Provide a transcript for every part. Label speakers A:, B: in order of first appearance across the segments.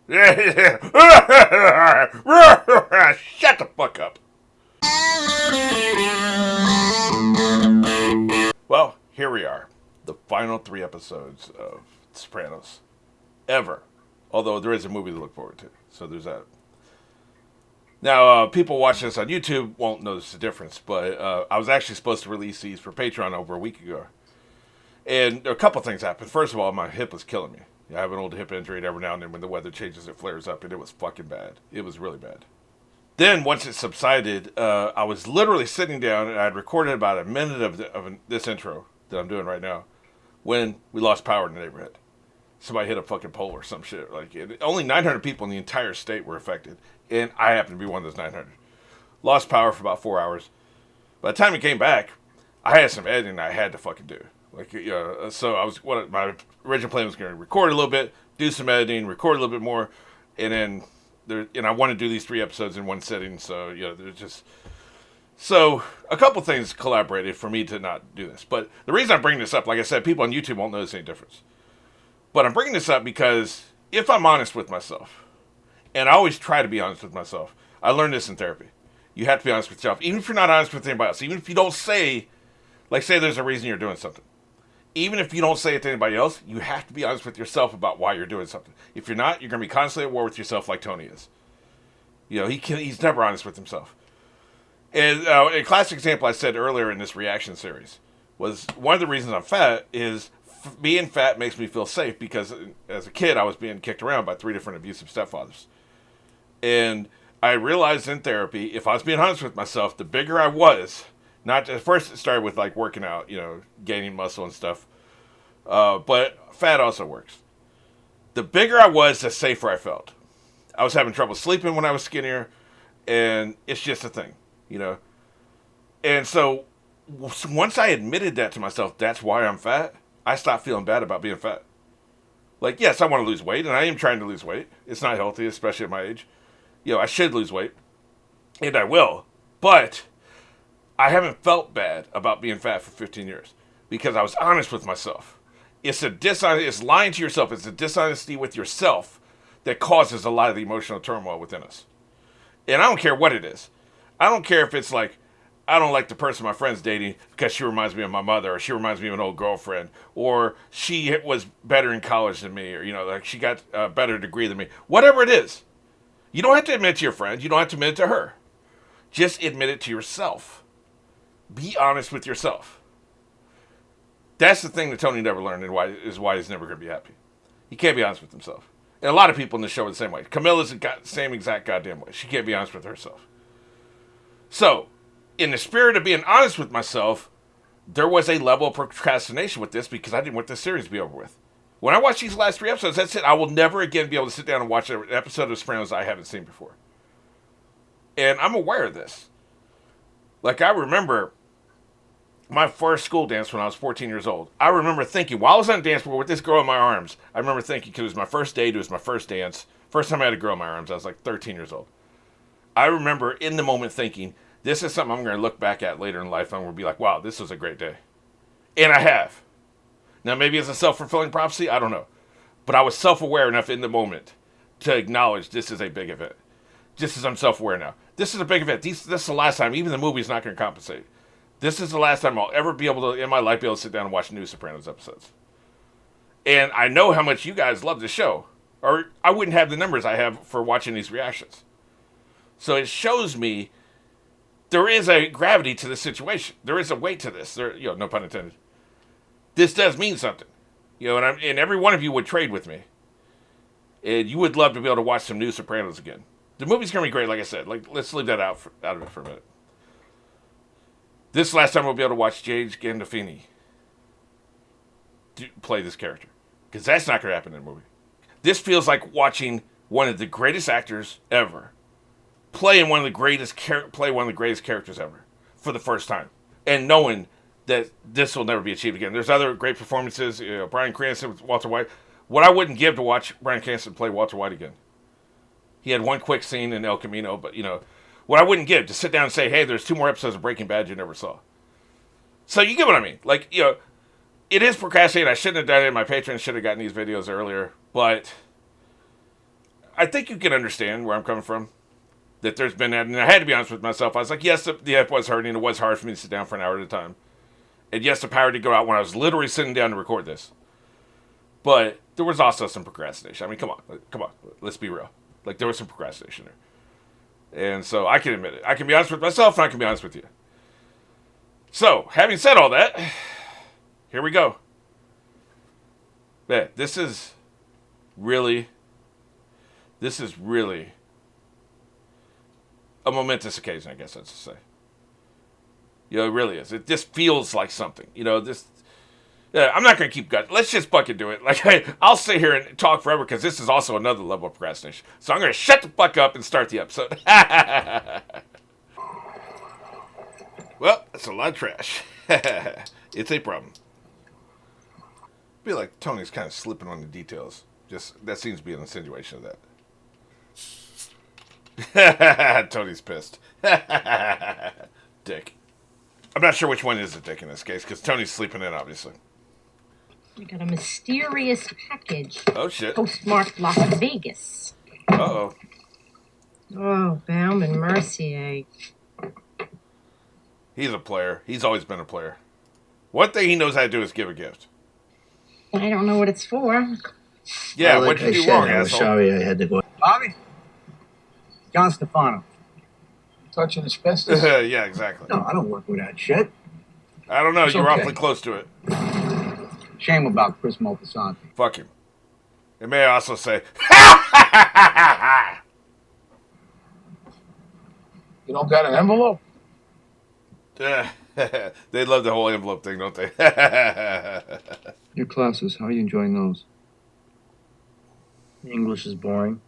A: Shut the fuck up. Well, here we are. The final 3 episodes of Sopranos. Ever. Although there is a movie to look forward to. So there's that. Now, people watching this on YouTube won't notice the difference, but I was actually supposed to release these for Patreon over a week ago. And a couple things happened. First of all, my hip was killing me. I have an old hip injury, and every now and then when the weather changes, it flares up, and it was fucking bad. It was really bad. Then, once it subsided, I was literally sitting down, and I had recorded about a minute of this intro that I'm doing right now when we lost power in the neighborhood. Somebody hit a fucking pole or some shit. Only 900 people in the entire state were affected, and I happened to be one of those 900. Lost power for about 4 hours. By the time it came back, I had some editing I had to fucking do. So my original plan was going to record a little bit, do some editing, record a little bit more, and then I want to do these 3 episodes in one sitting. So there's just a couple things collaborated for me to not do this. But the reason I'm bringing this up, like I said, people on YouTube won't notice any difference. But I'm bringing this up because if I'm honest with myself, and I always try to be honest with myself, I learned this in therapy. You have to be honest with yourself, even if you're not honest with anybody else. Even if you don't say, say there's a reason you're doing something. Even if you don't say it to anybody else, you have to be honest with yourself about why you're doing something. If you're not, you're going to be constantly at war with yourself like Tony is. He's never honest with himself. And a classic example I said earlier in this reaction series was one of the reasons I'm fat is being fat makes me feel safe because as a kid I was being kicked around by 3 different abusive stepfathers. And I realized in therapy, if I was being honest with myself, the bigger I was, not at first it started with working out, gaining muscle and stuff. But fat also works. The bigger I was, the safer I felt. I was having trouble sleeping when I was skinnier, and it's just a thing, And so once I admitted that to myself, that's why I'm fat, I stopped feeling bad about being fat. Yes, I want to lose weight, and I am trying to lose weight. It's not healthy, especially at my age. I should lose weight, and I will. But I haven't felt bad about being fat for 15 years because I was honest with myself. It's lying to yourself. It's a dishonesty with yourself that causes a lot of the emotional turmoil within us. And I don't care what it is. I don't care if it's I don't like the person my friend's dating because she reminds me of my mother, or she reminds me of an old girlfriend, or she was better in college than me, or she got a better degree than me. Whatever it is, you don't have to admit it to your friend. You don't have to admit it to her. Just admit it to yourself. Be honest with yourself. That's the thing that Tony never learned, and why he's never going to be happy. He can't be honest with himself. And a lot of people in the show are the same way. Camilla's the same exact goddamn way. She can't be honest with herself. So, in the spirit of being honest with myself, there was a level of procrastination with this because I didn't want this series to be over with. When I watch these last 3 episodes, that's it. I will never again be able to sit down and watch an episode of Sopranos I haven't seen before. And I'm aware of this. I remember my first school dance when I was 14 years old. I remember thinking, while I was on the dance floor with this girl in my arms, I remember thinking, because it was my first date, it was my first dance, first time I had a girl in my arms, I was 13 years old. I remember in the moment thinking, this is something I'm going to look back at later in life and I'm going to be like, wow, this was a great day. And I have. Now, maybe it's a self-fulfilling prophecy, I don't know. But I was self-aware enough in the moment to acknowledge this is a big event. Just as I'm self-aware now. This is a big event. This is the last time. Even the movie's not going to compensate. This is the last time I'll ever be able to, in my life, be able to sit down and watch new Sopranos episodes. And I know how much you guys love the show. Or I wouldn't have the numbers I have for watching these reactions. So it shows me there is a gravity to this situation. There is a weight to this. No pun intended. This does mean something. And every one of you would trade with me. And you would love to be able to watch some new Sopranos again. The movie's going to be great, like I said. Let's leave that out of it for a minute. This last time we'll be able to watch James Gandolfini play this character. Because that's not going to happen in the movie. This feels like watching one of the greatest actors ever play one of the greatest characters ever for the first time. And knowing that this will never be achieved again. There's other great performances. Bryan Cranston with Walter White. What I wouldn't give to watch Bryan Cranston play Walter White again. He had one quick scene in El Camino, but what I wouldn't give to sit down and say, hey, there's 2 more episodes of Breaking Bad you never saw. So you get what I mean. It is procrastinating. I shouldn't have done it. My patrons should have gotten these videos earlier, but I think you can understand where I'm coming from. That there's been that, and I had to be honest with myself. I was like, yes, the F was hurting. It was hard for me to sit down for an hour at a time. And yes, the power did go out when I was literally sitting down to record this. But there was also some procrastination. I mean, come on. Let's be real. Like, there was some procrastination there. And so I can admit it. I can be honest with myself, and I can be honest with you. So, having said all that, here we go. Man, this is really a momentous occasion, I guess that's to say. You know, it really is. It just feels like something. You know, this. Yeah, I'm not going to keep going. Let's just fucking do it. Like, I'll sit here and talk forever because this is also another level of procrastination. So I'm going to shut the fuck up and start the episode. Well, that's a lot of trash. It's a problem. I feel like Tony's kind of slipping on the details. Just that seems to be an insinuation of that. Tony's pissed. Dick. I'm not sure which one is the dick in this case, because Tony's sleeping in, obviously.
B: We got a mysterious package.
A: Oh, shit.
B: Postmarked Las Vegas.
A: Uh-oh.
B: Oh, Baum and Mercier.
A: He's a player. He's always been a player. One thing he knows how to do is give a gift.
B: I don't know what it's for.
A: Yeah, what'd you do wrong, asshole?
C: Sorry I had to go.
D: Bobby? John Stefano. Touching asbestos?
A: Yeah, exactly.
D: No, I don't work with that shit.
A: I don't know.
D: It's
A: You're
D: okay.
A: awfully close to it.
D: Shame about Chris Moltisanti.
A: Fuck him. It may also say,
D: You don't got an envelope?
A: they love the whole envelope thing, don't they?
C: Your classes, how are you enjoying those?
E: English is boring.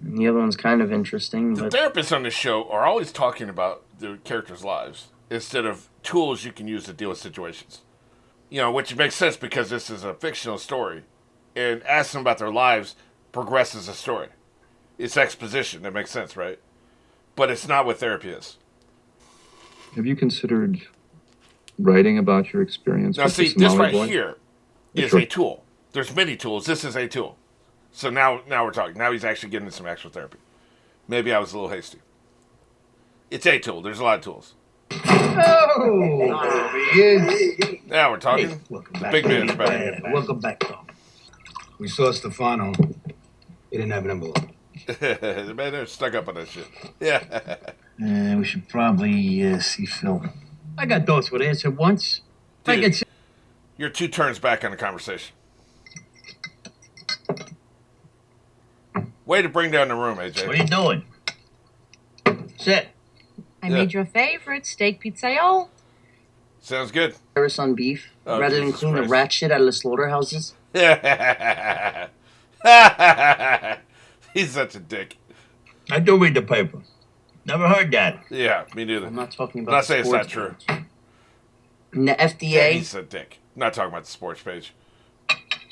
E: And the other one's kind of interesting,
A: The
E: but
A: therapists on this show are always talking about their characters' lives instead of tools you can use to deal with situations. You know, which makes sense because this is a fictional story. And asking about their lives progresses the story. It's exposition. That makes sense, right? But it's not what therapy is.
C: Have you considered writing about your experience
A: Now,
C: with
A: see,
C: the
A: this
C: Somali
A: right
C: boy?
A: here is
C: Sure.
A: a tool. There's many tools. This is a tool. So now we're talking. Now he's actually getting into some actual therapy. Maybe I was a little hasty. It's a tool. There's a lot of tools.
D: Oh, he is.
A: Now we're talking.
D: Welcome
A: The
D: back.
A: big man's back.
D: Welcome back, Tom. We saw Stefano. He didn't have an envelope.
A: The man there stuck up on that shit. Yeah.
E: we should probably see Phil.
D: I got those with answer once. I
A: Dude,
D: get
A: you're 2 turns back on the conversation. Way to bring down the room, AJ.
E: What are you doing? Sit.
B: I
A: Yeah.
B: made your favorite steak pizzaiole.
A: Sounds good.
E: Paris on beef,
A: Oh,
E: rather than
A: Jesus
E: clean the
A: Christ.
E: rat shit out of the slaughterhouses.
A: He's such a dick.
D: I do read the paper. Never heard that.
A: Yeah, me neither.
E: I'm not talking about
A: Not
E: the
A: saying it's not
E: sports
A: true.
E: page. And the
A: Yeah,
E: FDA,
A: he's a dick. Not talking about the sports page.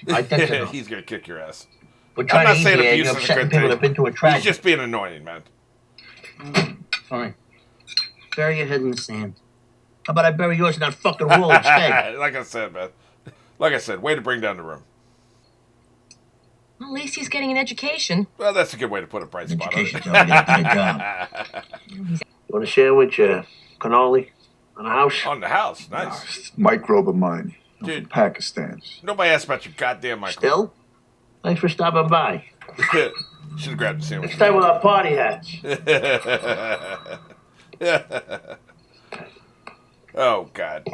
D: I think so.
A: He's gonna kick your ass.
D: We're
A: I'm
D: trying
A: not
D: to
A: saying
D: eat here,
A: abuse
D: you're
A: is a
D: upsetting
A: good
D: people that
A: thing.
D: have been to a
A: He's
D: tragedy.
A: just being annoying, man.
E: fine. Bury your head in the sand.
D: How about I bury yours in that fucking wall instead?
A: Like I said, man. Like I said, way to bring down the room.
B: Well, at least he's getting an education.
A: Well, that's a good way to put a bright spot on
D: Education's
A: it.
D: already done a job.
E: You want to share with your cannoli on a house?
A: On the house, nice.
F: It's microbe of mine. I'm
A: Dude.
F: from Pakistan.
A: Nobody asked about your goddamn microphone.
E: Still? Thanks for stopping by.
A: Should have grabbed the sandwich.
E: Next time with our party hats.
A: Oh, God.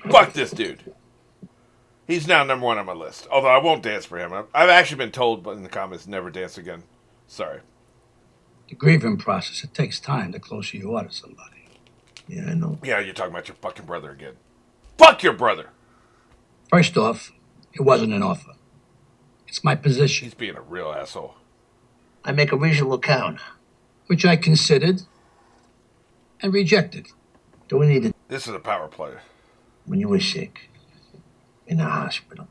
A: Fuck this dude. He's now number 1 on my list. Although I won't dance for him. I've actually been told in the comments, never dance again. Sorry.
D: The grieving process, it takes time the closer you are to somebody.
E: Yeah, I know.
A: Yeah, you're talking about your fucking brother again. Fuck your brother.
D: First off, it wasn't an offer. It's my position,
A: He's being a real asshole.
E: I make a reasonable count.
D: which I considered and rejected.
E: Do we need to...
A: This is a power play.
E: When you were sick, in the hospital,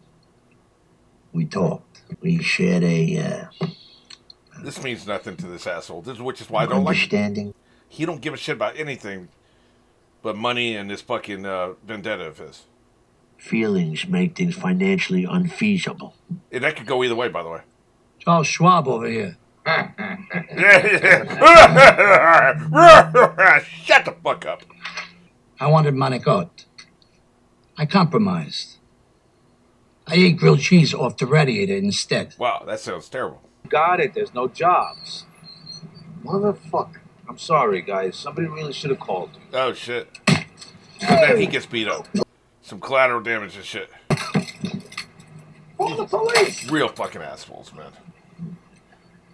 E: we talked. We shared a
A: This means nothing to this asshole. Which is why I don't like him.
E: understanding.
A: He don't give a shit about anything but money and this fucking vendetta of his.
E: Feelings make things financially unfeasible.
A: And that could go either way, by the way.
D: Charles Schwab over here.
A: Shut the fuck up.
D: I wanted manicotti. I compromised. I ate grilled cheese off the radiator instead.
A: Wow, that sounds terrible.
G: Got it. There's no jobs. Motherfucker. I'm sorry, guys. Somebody really should have called you.
A: Oh, shit. So then he gets beat up. Some collateral damage and shit.
E: Call the police!
A: Real fucking assholes, man.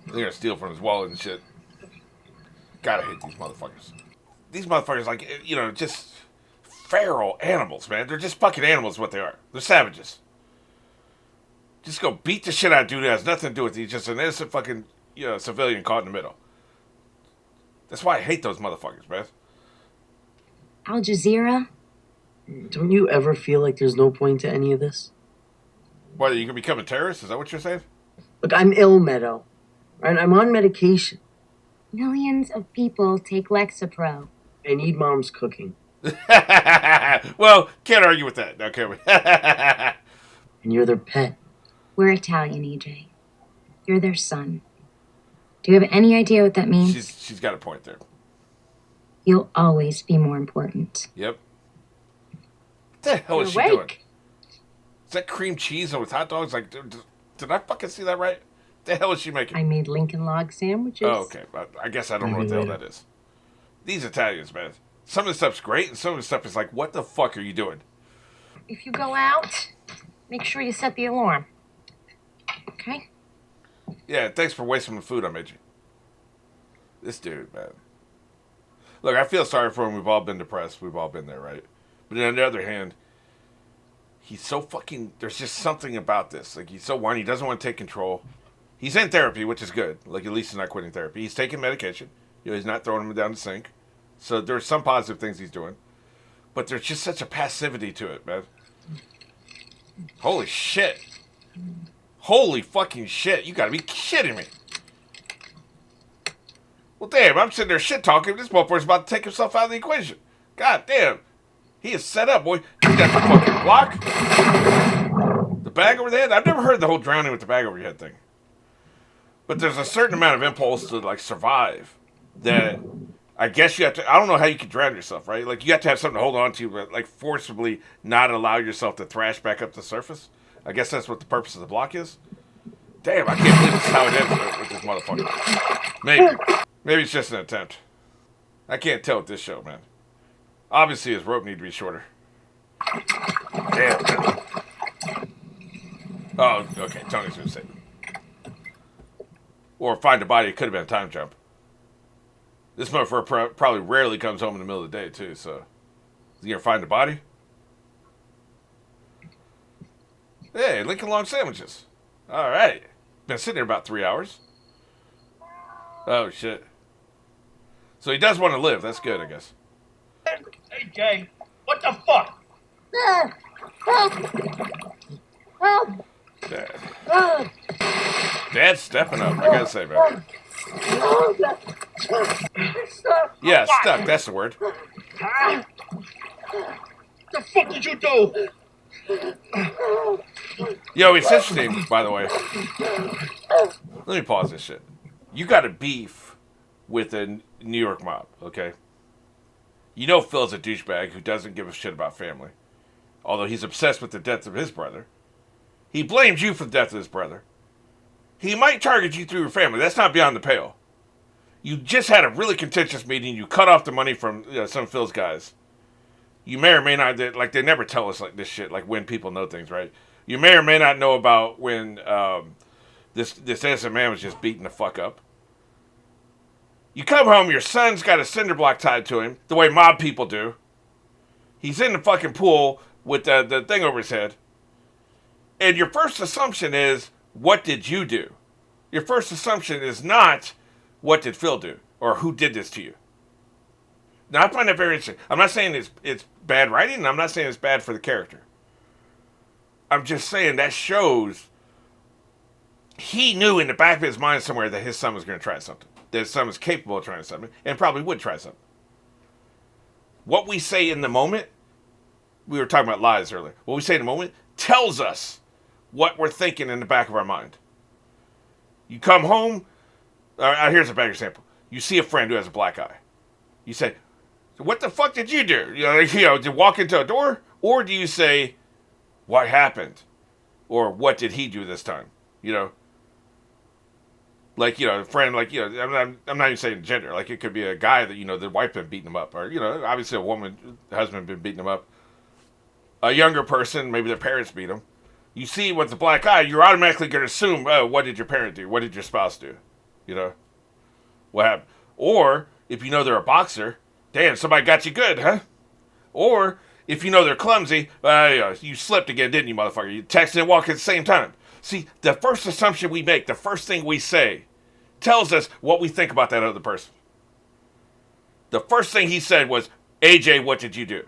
A: They're gonna steal from his wallet and shit. Gotta hate these motherfuckers. These motherfuckers, like, you know, just feral animals, man. They're just fucking animals, what they are. They're savages. Just go beat the shit out of dude who has nothing to do with it. He's just an innocent fucking, you know, civilian caught in the middle. That's why I hate those motherfuckers, man.
B: Al Jazeera?
H: Don't you ever feel like there's no point to any of this?
A: What, are you gonna become a terrorist? Is that what you're saying?
H: Look, I'm ill, Meadow. Right? I'm on medication.
B: Millions of people take Lexapro.
H: I need Mom's cooking.
A: Well, can't argue with that. Now, can we?
H: And you're their pet.
B: We're Italian, EJ. You're their son. Do you have any idea what that means?
A: She's got a point there.
B: You'll always be more important.
A: Yep. What the hell is she
B: You're
A: doing?
B: awake.
A: Is that cream cheese with hot dogs? Like, did I fucking see that right? What the hell is she making?
H: I made Lincoln log sandwiches.
A: Oh, okay. I guess I don't know what the hell that is. These Italians, man. Some of the stuff's great, and some of the stuff is like, what the fuck are you doing?
B: If you go out, make sure you set the alarm. Okay?
A: Yeah, thanks for wasting the food I made you. This dude, man. Look, I feel sorry for him. We've all been depressed. We've all been there, right? But on the other hand, he's so fucking... There's just something about this. Like, he's so whiny. He doesn't want to take control. He's in therapy, which is good. Like, at least he's not quitting therapy. He's taking medication. You know, he's not throwing him down the sink. So there's some positive things he's doing. But there's just such a passivity to it, man. Holy shit. Holy fucking shit. You gotta be shitting me. Well, damn, I'm sitting there shit-talking. This motherfucker's about to take himself out of the equation. God damn. He is set up, boy. He's got the fucking block. The bag over the head. I've never heard the whole drowning with the bag over your head thing. But there's a certain amount of impulse to, like, survive that I guess you have to... I don't know how you can drown yourself, right? Like, you have to have something to hold on to, but, like, forcibly not allow yourself to thrash back up to the surface. I guess that's what the purpose of the block is. Damn, I can't believe this is how it ends with this motherfucker. Maybe it's just an attempt. I can't tell with this show, man. Obviously, his rope need to be shorter. Damn, man. Oh, okay, Tony's gonna say. Or find a body, it could have been a time jump. This motherfucker probably rarely comes home in the middle of the day, too, so... Is he gonna find a body? Hey, Lincoln Long sandwiches. Alright. Been sitting there about 3 hours. Oh, shit. So he does want to live. That's good, I guess.
D: Hey, Jay, what the fuck?
A: Dad. Dad's stepping up, I gotta say, man. Yeah, stuck. That's the word.
D: The fuck did you do?
A: Yo, it's interesting, by the way. Let me pause this shit. You got a beef with a New York mob, okay? You know Phil's a douchebag who doesn't give a shit about family. Although he's obsessed with the death of his brother. He blames you for the death of his brother. He might target you through your family. That's not beyond the pale. You just had a really contentious meeting. You cut off the money from some of Phil's guys. You may or may not, like, they never tell us like this shit, like when people know things, right? You may or may not know about when this innocent man was just beaten the fuck up. You come home, your son's got a cinder block tied to him, the way mob people do. He's in the fucking pool with the thing over his head. And your first assumption is, what did you do? Your first assumption is not, what did Phil do? Or who did this to you? Now, I find that very interesting. I'm not saying it's bad writing, and I'm not saying it's bad for the character. I'm just saying that shows he knew in the back of his mind somewhere that his son was going to try something. That his son was capable of trying something, and probably would try something. What we say in the moment, we were talking about lies earlier. What we say in the moment tells us what we're thinking in the back of our mind. You come home. Here's a better example. You see a friend who has a black eye. You say, "What the fuck did you do?" Did you walk into a door, or do you say, "What happened?" Or "What did he do this time?" A friend, I'm not even saying gender. Like, it could be a guy that, the wife been beating him up. Or, obviously a woman, husband been beating him up. A younger person, maybe their parents beat him. You see with the black eye, you're automatically going to assume, oh, what did your parent do? What did your spouse do? What happened? Or, if you know they're a boxer, damn, somebody got you good, huh? Or, if you know they're clumsy, you slipped again, didn't you, motherfucker? You texted and walked at the same time. See, the first assumption we make, the first thing we say, tells us what we think about that other person. The first thing he said was, AJ, what did you do?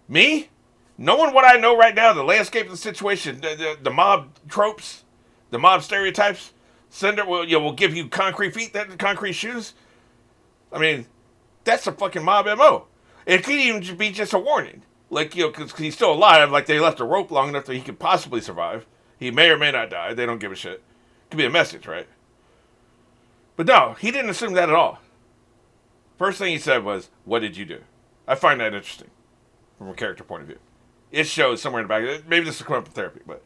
A: Me? Knowing what I know right now, the landscape of the situation, the mob tropes, the mob stereotypes, Cinder will give you concrete feet, concrete shoes. I mean, that's a fucking mob MO. It could even be just a warning. Because he's still alive, like they left a rope long enough that he could possibly survive. He may or may not die. They don't give a shit. It could be a message, right? But no, he didn't assume that at all. First thing he said was, what did you do? I find that interesting from a character point of view. It shows somewhere in the back. Maybe this is coming up in therapy, but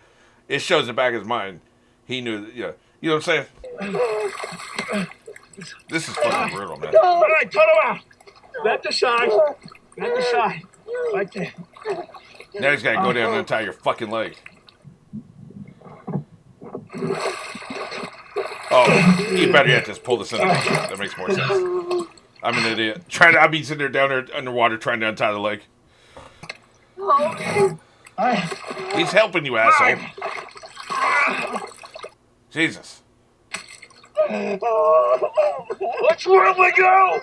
A: it shows in the back of his mind. He knew that, you know what I'm saying? This is fucking brutal, man.
D: All right, turn around. Back to side. Back to side. Right there.
A: Now he's got to go down and untie your fucking leg. Oh, you better yet just pull this in. That makes more sense. I'm an idiot. I'll be sitting there down there underwater trying to untie the leg. He's helping you, asshole. Jesus.
D: What's wrong with you?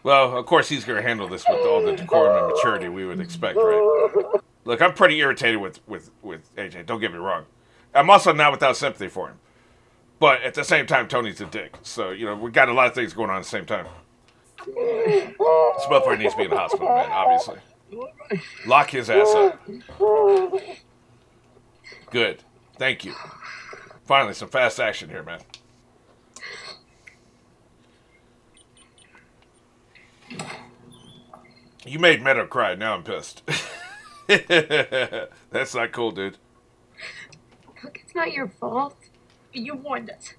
A: Well, of course he's going to handle this with all the decorum and maturity we would expect, right? Look, I'm pretty irritated with AJ. Don't get me wrong. I'm also not without sympathy for him. But at the same time, Tony's a dick. So, we got a lot of things going on at the same time. This motherfucker needs to be in the hospital, man, obviously. Lock his ass up. Good. Thank you. Finally, some fast action here, man. You made Meadow cry. Now I'm pissed. That's not cool, dude.
B: Look, it's not your fault. You warned us.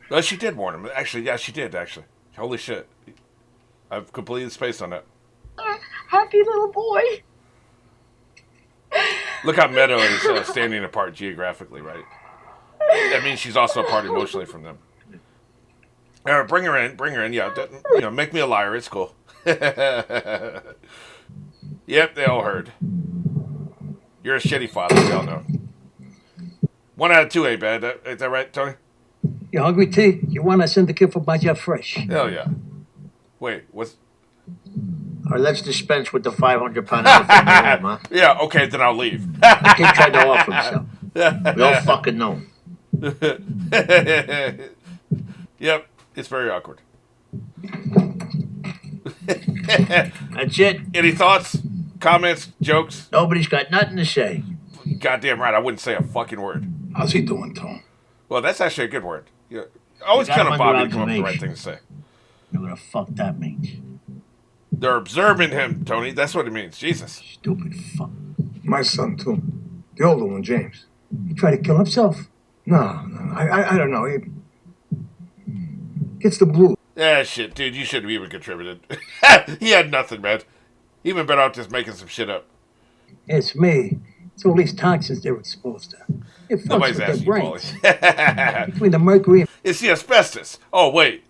A: Well, she did warn him. Actually, yeah, she did, actually. Holy shit. I've completely spaced on that.
B: Happy little boy.
A: Look how Meadow is standing apart geographically, right? That means she's also apart emotionally from them. Bring her in. Yeah, make me a liar. It's cool. Yep, they all heard. You're a shitty father, we all know. 1 out of 2 ain't bad. Is that right, Tony?
D: You hungry, T? You want to send the kid for Baja Fresh?
A: Hell yeah. Wait, what's...
E: All right, let's dispense with the 500-pound elephant in the room, huh?
A: Yeah, okay, then I'll leave.
E: The kid tried to off himself. We all fucking know.
A: Yep, it's very awkward.
E: That's it.
A: Any thoughts, comments, jokes?
E: Nobody's got nothing to say.
A: Goddamn right, I wouldn't say a fucking word.
F: How's he doing, Tom?
A: Well, that's actually a good word. Yeah. Always
E: You got
A: kind of
E: him under
A: Bobby to come up with the right
E: observation.
A: thing to say.
E: You know what the fuck that means?
A: They're observing him, Tony. That's what it means. Jesus.
E: Stupid fuck.
F: My son, too. The older one, James.
D: He tried to kill himself.
F: No, I don't know. He gets the blues.
A: Ah, shit, dude. You shouldn't have even contributed. He had nothing, man. He even better off just making some shit up.
D: It's me. It's all these toxins they're exposed to. It fucks
A: Nobody's
D: with their
A: asking you,
D: brains.
A: Paulie.
D: Between the mercury and
A: It's the asbestos. Oh, wait.